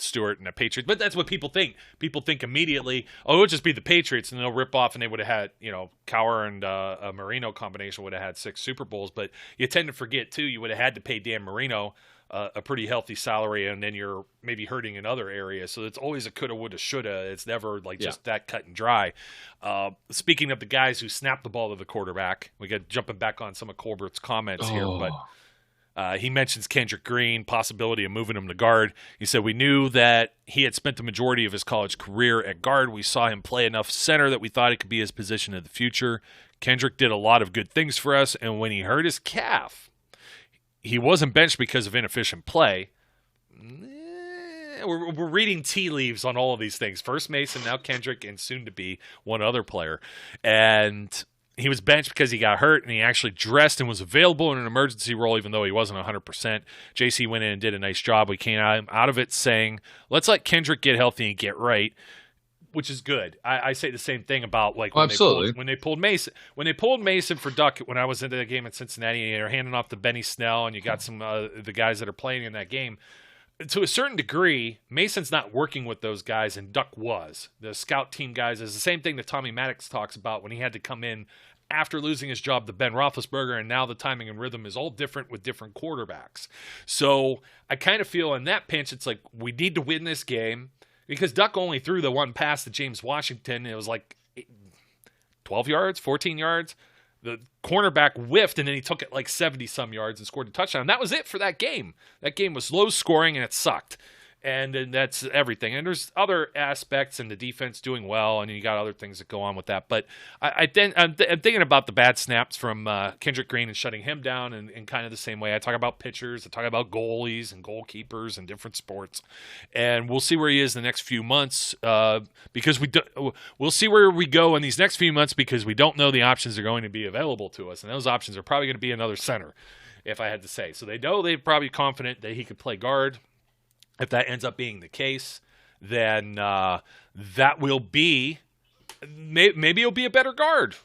Stewart and the Patriots. But that's what people think. People think immediately, it would just be the Patriots, and they'll rip off, and they would have had, Cower and a Marino combination would have had 6 Super Bowls. But you tend to forget, too, you would have had to pay Dan Marino a pretty healthy salary, and then you're maybe hurting in other areas. So it's always a coulda, woulda, shoulda. It's never just that cut and dry. Speaking of the guys who snap the ball to the quarterback, we got jumping back on some of Colbert's comments here, but he mentions Kendrick Green, possibility of moving him to guard. He said, we knew that he had spent the majority of his college career at guard. We saw him play enough center that we thought it could be his position in the future. Kendrick did a lot of good things for us, and when he hurt his calf, he wasn't benched because of inefficient play. We're reading tea leaves on all of these things. First Mason, now Kendrick, and soon to be one other player. And he was benched because he got hurt, and he actually dressed and was available in an emergency role, even though he wasn't 100%. JC went in and did a nice job. We came out of it saying, let's let Kendrick get healthy and get right, which is good. I say the same thing about when they pulled Mason for Duck when I was into the game in Cincinnati, and they're handing off to Benny Snell, and you got some the guys that are playing in that game. To a certain degree, Mason's not working with those guys, and Duck was. The scout team guys is the same thing that Tommy Maddox talks about when he had to come in after losing his job to Ben Roethlisberger, and now the timing and rhythm is all different with different quarterbacks. So I kind of feel in that pinch, it's like we need to win this game. Because Duck only threw the one pass to James Washington. And it was like 12 yards, 14 yards. The cornerback whiffed, and then he took it like 70-some yards and scored a touchdown. That was it for that game. That game was low scoring, and it sucked. And that's everything. And there's other aspects in the defense doing well, and you got other things that go on with that. But I'm thinking about the bad snaps from Kendrick Green and shutting him down in kind of the same way. I talk about pitchers, I talk about goalies and goalkeepers and different sports. And we'll see where he is in the next few months because we'll see where we go in these next few months because we don't know the options are going to be available to us. And those options are probably going to be another center, if I had to say. So they know they're probably confident that he could play guard. If that ends up being the case, then that will be maybe it'll be a better guard,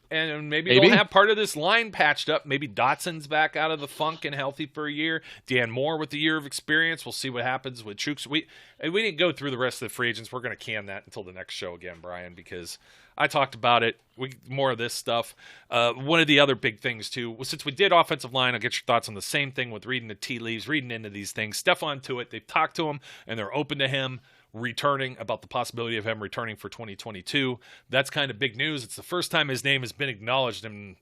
and maybe we'll have part of this line patched up. Maybe Dotson's back out of the funk and healthy for a year. Dan Moore with the year of experience. We'll see what happens with Chooks. We didn't go through the rest of the free agents. We're going to can that until the next show again, Brian, because I talked about it. More of this stuff. One of the other big things, too, since we did offensive line, I'll get your thoughts on the same thing with reading the tea leaves, reading into these things. Stephon Tuitt, they've talked to him, and they're open to him returning, about the possibility of him returning for 2022. That's kind of big news. It's the first time his name has been acknowledged in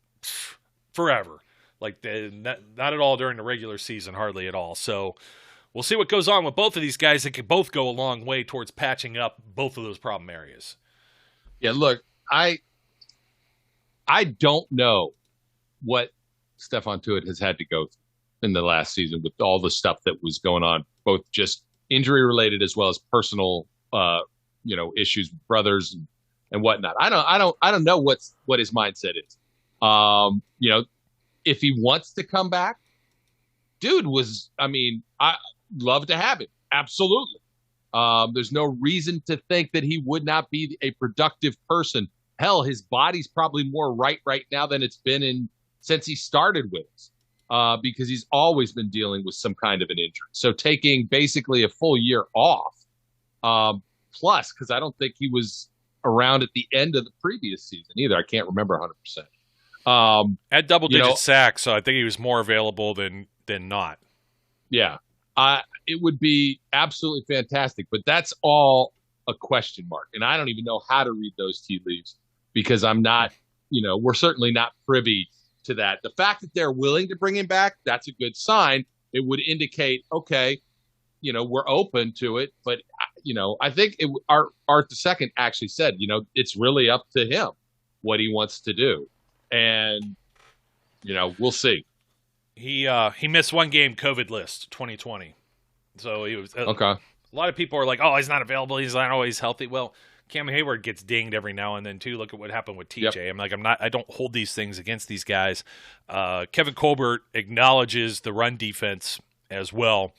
forever. Like, not at all during the regular season, hardly at all. So we'll see what goes on with both of these guys. They could both go a long way towards patching up both of those problem areas. Yeah, look, I don't know what Stephon Tuitt has had to go through in the last season with all the stuff that was going on, both just injury related as well as personal, issues with brothers and whatnot. I don't know what his mindset is. If he wants to come back, dude I love to have it. Absolutely. There's no reason to think that he would not be a productive person. Hell, his body's probably more right now than it's been since he started with us, because he's always been dealing with some kind of an injury. So taking basically a full year off, plus, because I don't think he was around at the end of the previous season either. I can't remember 100%. At double-digit sacks, so I think he was more available than not. Yeah. It would be absolutely fantastic, but that's all a question mark. And I don't even know how to read those tea leaves because I'm not, we're certainly not privy to that. The fact that they're willing to bring him back, that's a good sign. It would indicate, okay, we're open to it. But, I think Art II actually said, it's really up to him what he wants to do. And, we'll see. He missed one game COVID list 2020. So he was okay. A lot of people are like, "Oh, he's not available. He's not always healthy." Well, Cam Hayward gets dinged every now and then too. Look at what happened with TJ. Yep. I don't hold these things against these guys. Kevin Colbert acknowledges the run defense as well.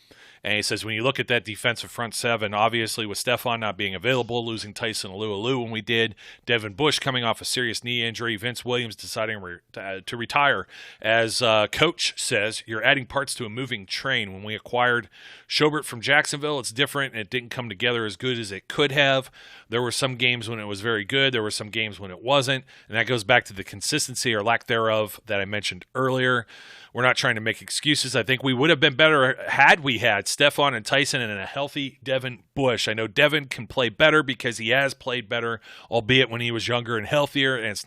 And he says, when you look at that defensive front seven, obviously with Stephon not being available, losing Tyson Alualu when we did, Devin Bush coming off a serious knee injury, Vince Williams deciding to retire. As Coach says, you're adding parts to a moving train. When we acquired Schobert from Jacksonville, it's different, and it didn't come together as good as it could have. There were some games when it was very good. There were some games when it wasn't. And that goes back to the consistency or lack thereof that I mentioned earlier. We're not trying to make excuses. I think we would have been better had we had Stephon and Tyson and a healthy Devin Bush. I know Devin can play better because he has played better, albeit when he was younger and healthier. And it's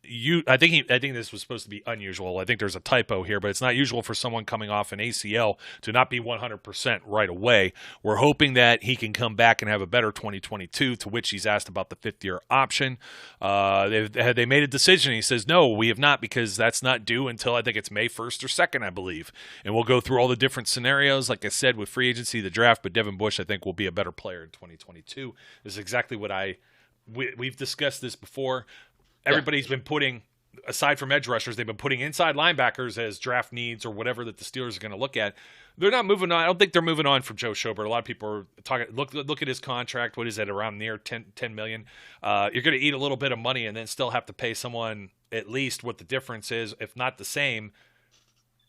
I think this was supposed to be unusual. I think there's a typo here, but it's not usual for someone coming off an ACL to not be 100% right away. We're hoping that he can come back and have a better 2022, to which he's asked about the fifth-year option. They made a decision. He says, no, we have not, because that's not due until I think it's May 1st or 2nd, I believe. And we'll go through all the different scenarios, like I said, with free agency, the draft, but Devin Bush, I think, will be a better player in 2022. This is exactly what we've discussed this before. Everybody's been putting, aside from edge rushers, they've been putting inside linebackers as draft needs or whatever that the Steelers are going to look at. They're not moving on. I don't think they're moving on from Joe Schobert. A lot of people are talking. Look at his contract. What is it? Around near $10 million. You're going to eat a little bit of money and then still have to pay someone at least what the difference is, if not the same.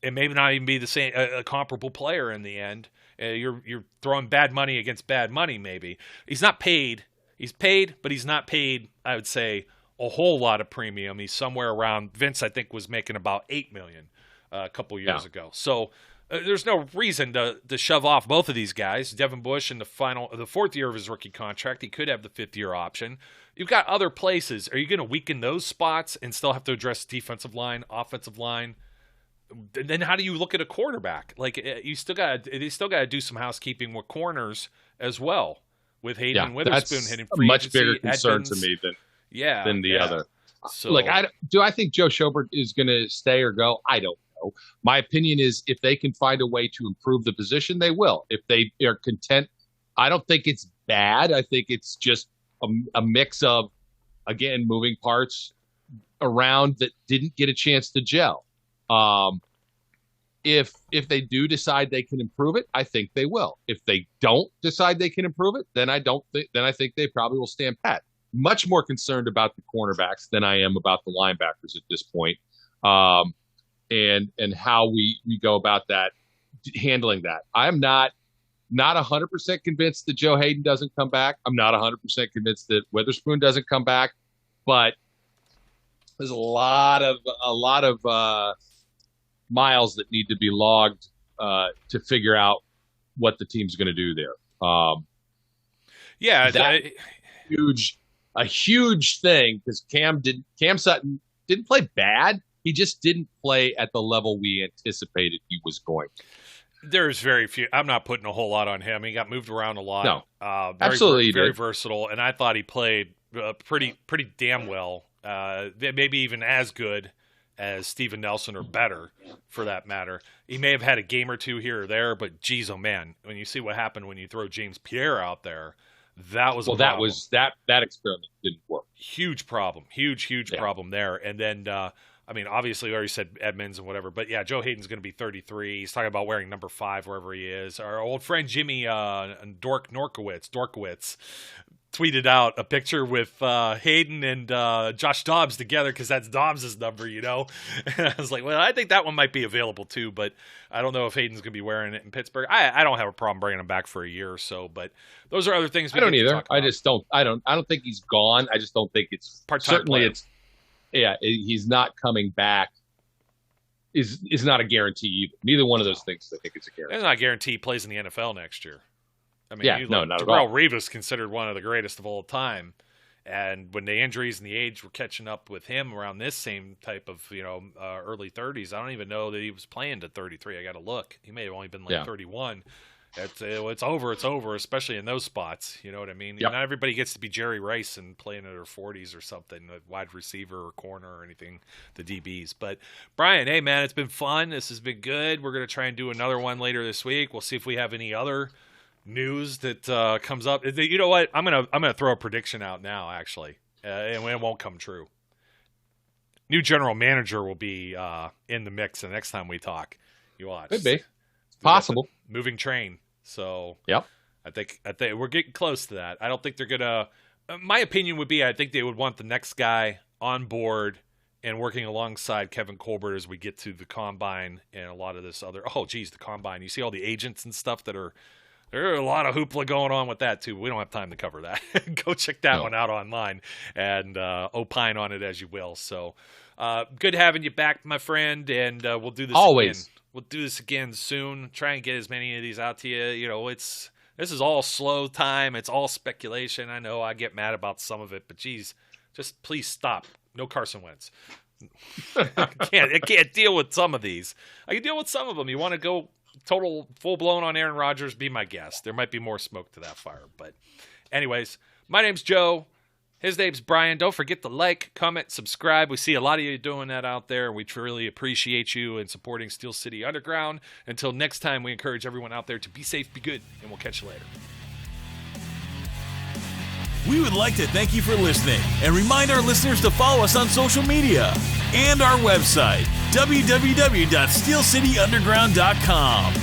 It may not even be the same, a comparable player in the end. You're throwing bad money against bad money. Maybe he's not paid. He's paid, but he's not paid, I would say, a whole lot of premium. He's somewhere around, Vince, I think, was making about $8 million a couple years ago. So there's no reason to shove off both of these guys. Devin Bush in the fourth year of his rookie contract, he could have the fifth-year option. You've got other places. Are you going to weaken those spots and still have to address defensive line, offensive line? then how do you look at a quarterback? Like they still got to do some housekeeping with corners as well, with Hayden and Witherspoon hitting free much agency, bigger concern Edmonds, to me than the other. So, like, do I think Joe Schobert is going to stay or go? I don't know. My opinion is if they can find a way to improve the position, they will. If they are content, I don't think it's bad. I think it's just a mix of, again, moving parts around that didn't get a chance to gel. If they do decide they can improve it, I think they will. If they don't decide they can improve it, then I think they probably will stand pat. Much more concerned about the cornerbacks than I am about the linebackers at this point, and how we go about that, handling that. I'm not 100% convinced that Joe Hayden doesn't come back. I'm not 100% convinced that Witherspoon doesn't come back, but there's a lot of miles that need to be logged to figure out what the team's going to do there. A huge thing, because Cam Sutton didn't play bad. He just didn't play at the level we anticipated he was going to. There's very few. I'm not putting a whole lot on him. He got moved around a lot. No, absolutely, very versatile, and I thought he played pretty damn well. Maybe even as good as Steven Nelson, or better, for that matter. He may have had a game or two here or there, but geez, oh man, when you see what happened when you throw James Pierre out there, that was that experiment didn't work. Huge problem, huge problem there. And then, obviously, we already said Edmonds and whatever, but yeah, Joe Hayden's going to be 33. He's talking about wearing number 5 wherever he is. Our old friend Jimmy Dorkowitz tweeted out a picture with Hayden and Josh Dobbs together, because that's Dobbs' number, And I was like, well, I think that one might be available too, but I don't know if Hayden's going to be wearing it in Pittsburgh. I don't have a problem bringing him back for a year or so, but those are other things. I don't either. I don't think he's gone. I just don't think it's part-time certainly player. He's not coming back. Is not a guarantee either. Neither one of those things I think is a guarantee. It's not a guarantee he plays in the NFL next year. Not at all. Darrelle Revis considered one of the greatest of all time, and when the injuries and the age were catching up with him around this same type of early 30s, I don't even know that he was playing to 33. I got to look. He may have only been 31. It's over, especially in those spots. You know what I mean? Yep. Not everybody gets to be Jerry Rice and playing in their 40s or something, a wide receiver or corner or anything, the DBs. But, Brian, hey, man, it's been fun. This has been good. We're going to try and do another one later this week. We'll see if we have any other news that comes up. You know what? I'm gonna throw a prediction out now, actually, and it won't come true. New general manager will be in the mix the next time we talk. You watch. Could be. It's possible. Moving train. So yep. I think we're getting close to that. I don't think they're gonna. My opinion would be, I think they would want the next guy on board and working alongside Kevin Colbert as we get to the combine and a lot of this other. Oh, geez, the combine. You see all the agents and stuff that are. There are a lot of hoopla going on with that, too. We don't have time to cover that. Go check that one out online and opine on it as you will. So good having you back, my friend, and we'll do this always. Again. We'll do this again soon. Try and get as many of these out to you. This is all slow time. It's all speculation. I know I get mad about some of it, but geez, just please stop. No Carson Wentz. I can't deal with some of these. I can deal with some of them. You want to go total full-blown on Aaron Rodgers, be my guest. There might be more smoke to that fire. But anyways, my name's Joe. His name's Brian. Don't forget to like, comment, subscribe. We see a lot of you doing that out there. We truly appreciate you and supporting Steel City Underground. Until next time, we encourage everyone out there to be safe, be good, and we'll catch you later. We would like to thank you for listening and remind our listeners to follow us on social media and our website, www.steelcityunderground.com.